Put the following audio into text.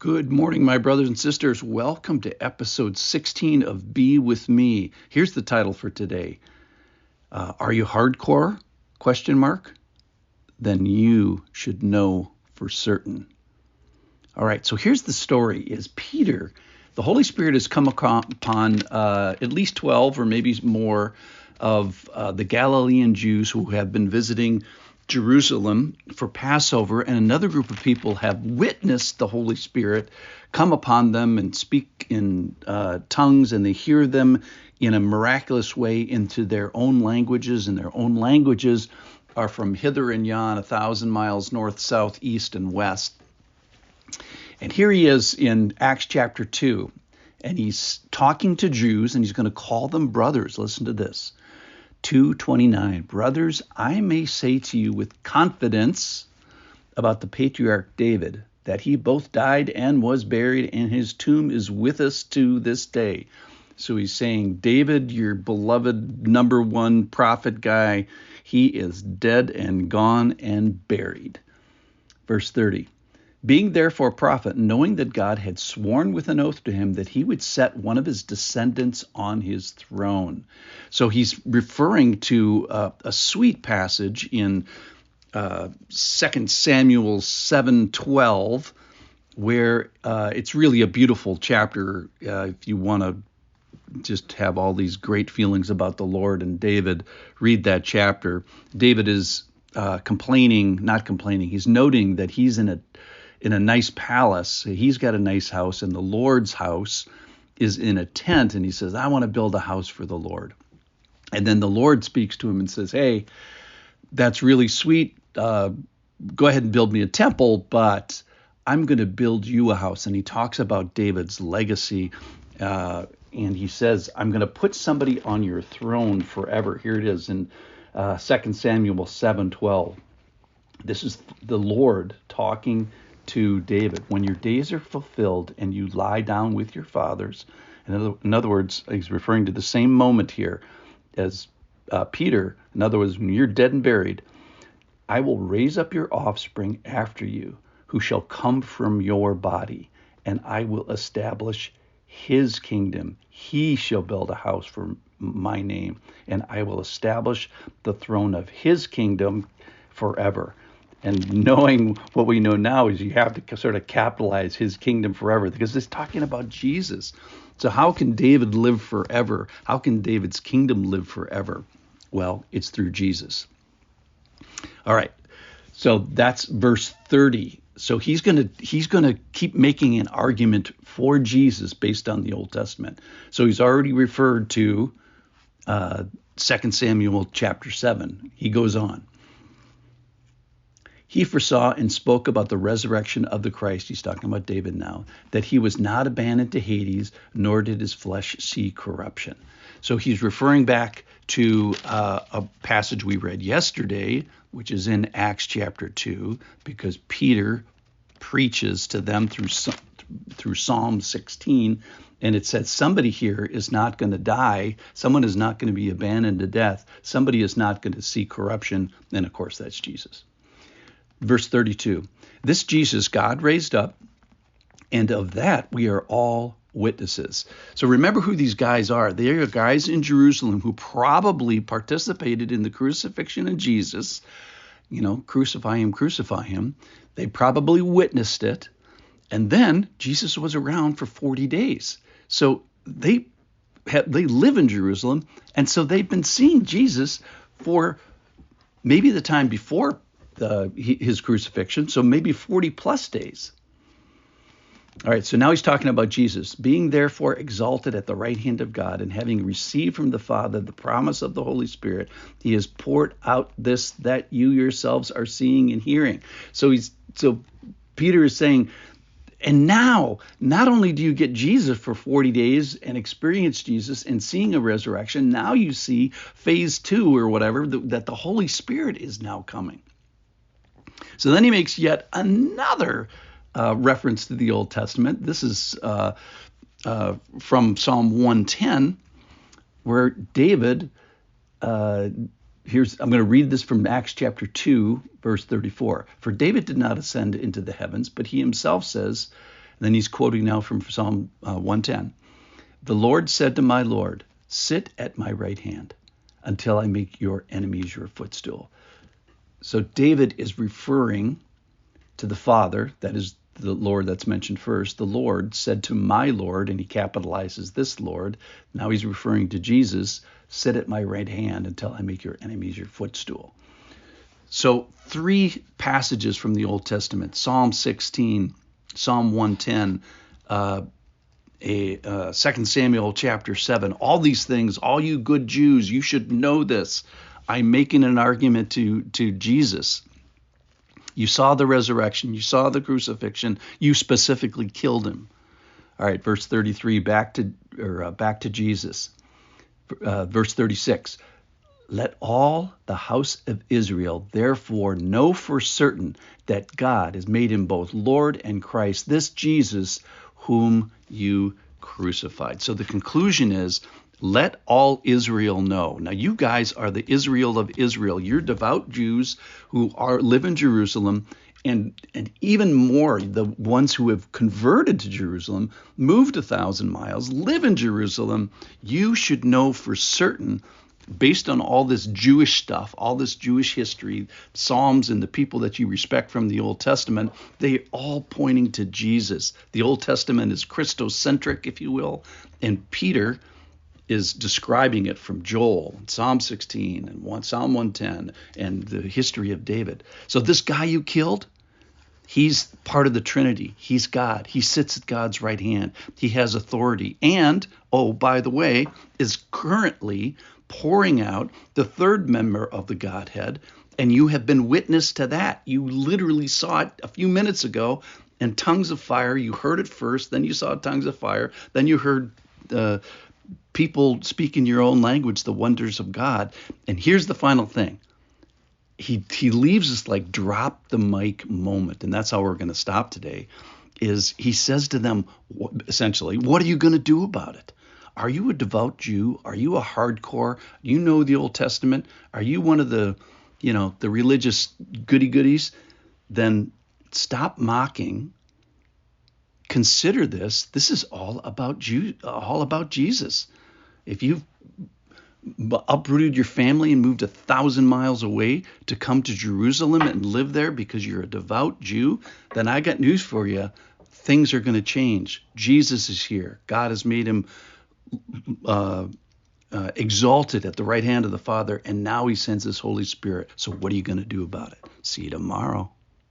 Good morning, my brothers and sisters. Welcome to episode 16 of Be With Me. Here's the title for today. Are you hardcore? Question mark. Then you should know for certain. All right, so here's the story. Is Peter, the Holy Spirit has come upon at least 12 or maybe more of the Galilean Jews who have been visiting Jerusalem for Passover, and another group of people have witnessed the Holy Spirit come upon them and speak in tongues, and they hear them in a miraculous way into their own languages, and their own languages are from hither and yon, 1,000 miles north, south, east, and west. And here he is in Acts chapter 2, and he's talking to Jews, and he's going to call them brothers. Listen to this. 2:29, brothers, I may say to you with confidence about the patriarch David, that he both died and was buried, and his tomb is with us to this day. So he's saying, David, your beloved number one prophet guy, he is dead and gone and buried. Verse 30, being therefore a prophet, knowing that God had sworn with an oath to him that he would set one of his descendants on his throne. So he's referring to a sweet passage in 2 Samuel 7:12, where it's really a beautiful chapter if you want to just have all these great feelings about the Lord and David. Read that chapter. David is not complaining. He's noting that he's in a nice palace. He's got a nice house, and the Lord's house is in a tent, and he says, I want to build a house for the Lord. And then the Lord speaks to him and says, hey, that's really sweet. Go ahead and build me a temple, but I'm going to build you a house. And he talks about David's legacy, and he says, I'm going to put somebody on your throne forever. Here it is in 2 Samuel 7:12. This is the Lord talking to David. When your days are fulfilled and you lie down with your fathers, in other words, he's referring to the same moment here as Peter. In other words, when you're dead and buried, I will raise up your offspring after you, who shall come from your body, and I will establish his kingdom. He shall build a house for my name, and I will establish the throne of his kingdom forever. And knowing what we know now is you have to sort of capitalize his kingdom forever, because it's talking about Jesus. So how can David live forever? How can David's kingdom live forever? Well, it's through Jesus. All right. So that's verse 30. So he's going to keep making an argument for Jesus based on the Old Testament. So he's already referred to 2 Samuel chapter 7. He goes on. He foresaw and spoke about the resurrection of the Christ, he's talking about David now, that he was not abandoned to Hades, nor did his flesh see corruption. So he's referring back to a passage we read yesterday, which is in Acts chapter 2, because Peter preaches to them through Psalm 16, and it says somebody here is not going to die, someone is not going to be abandoned to death, somebody is not going to see corruption, and of course that's Jesus. Verse 32, this Jesus God raised up, and of that we are all witnesses. So remember who these guys are. They are guys in Jerusalem who probably participated in the crucifixion of Jesus. Crucify him. They probably witnessed it. And then Jesus was around for 40 days. So they live in Jerusalem, and so they've been seeing Jesus for maybe the time before his crucifixion, so maybe 40 plus days. All right, so now he's talking about Jesus, being therefore exalted at the right hand of God, and having received from the Father the promise of the Holy Spirit, he has poured out this that you yourselves are seeing and hearing. So Peter is saying, and now, not only do you get Jesus for 40 days and experience Jesus and seeing a resurrection, now you see phase 2 or whatever, that the Holy Spirit is now coming. So then he makes yet another reference to the Old Testament. This is from Psalm 110, where David, I'm going to read this from Acts chapter 2, verse 34. For David did not ascend into the heavens, but he himself says, Then he's quoting now from Psalm 110. The Lord said to my Lord, sit at my right hand until I make your enemies your footstool. So David is referring to the Father, that is the Lord that's mentioned first. The Lord said to my Lord, and he capitalizes this Lord. Now he's referring to Jesus, sit at my right hand until I make your enemies your footstool. So 3 passages from the Old Testament, Psalm 16, Psalm 110, 2 Samuel chapter 7, all these things, all you good Jews, you should know this. I'm making an argument to Jesus. You saw the resurrection, you saw the crucifixion, you specifically killed him. All right, verse 33, back to Jesus. Verse 36, let all the house of Israel therefore know for certain that God has made him both Lord and Christ, this Jesus whom you crucified. So the conclusion is, let all Israel know. Now you guys are the Israel of Israel. You're devout Jews who live in Jerusalem, and even more, the ones who have converted to Jerusalem, moved 1,000 miles, live in Jerusalem. You should know for certain, based on all this Jewish stuff, all this Jewish history, Psalms and the people that you respect from the Old Testament, they're all pointing to Jesus. The Old Testament is Christocentric, if you will, and Peter is describing it from Joel, Psalm 16, and Psalm 110, and the history of David. So this guy you killed, he's part of the Trinity. He's God. He sits at God's right hand. He has authority. And, oh, by the way, is currently pouring out the third member of the Godhead, and you have been witness to that. You literally saw it a few minutes ago, and tongues of fire. You heard it first, then you saw tongues of fire, then you heard people speak in your own language, the wonders of God. And here's the final thing. He leaves us like drop the mic moment, and that's how we're going to stop today, is he says to them, essentially, what are you going to do about it? Are you a devout Jew? Are you a hardcore? Do you know the Old Testament? Are you one of the religious goody-goodies? Then stop mocking. Consider this. This is all about Jesus. If you've uprooted your family and moved 1,000 miles away to come to Jerusalem and live there because you're a devout Jew, then I got news for you. Things are going to change. Jesus is here. God has made him exalted at the right hand of the Father, and now he sends his Holy Spirit. So what are you going to do about it? See you tomorrow.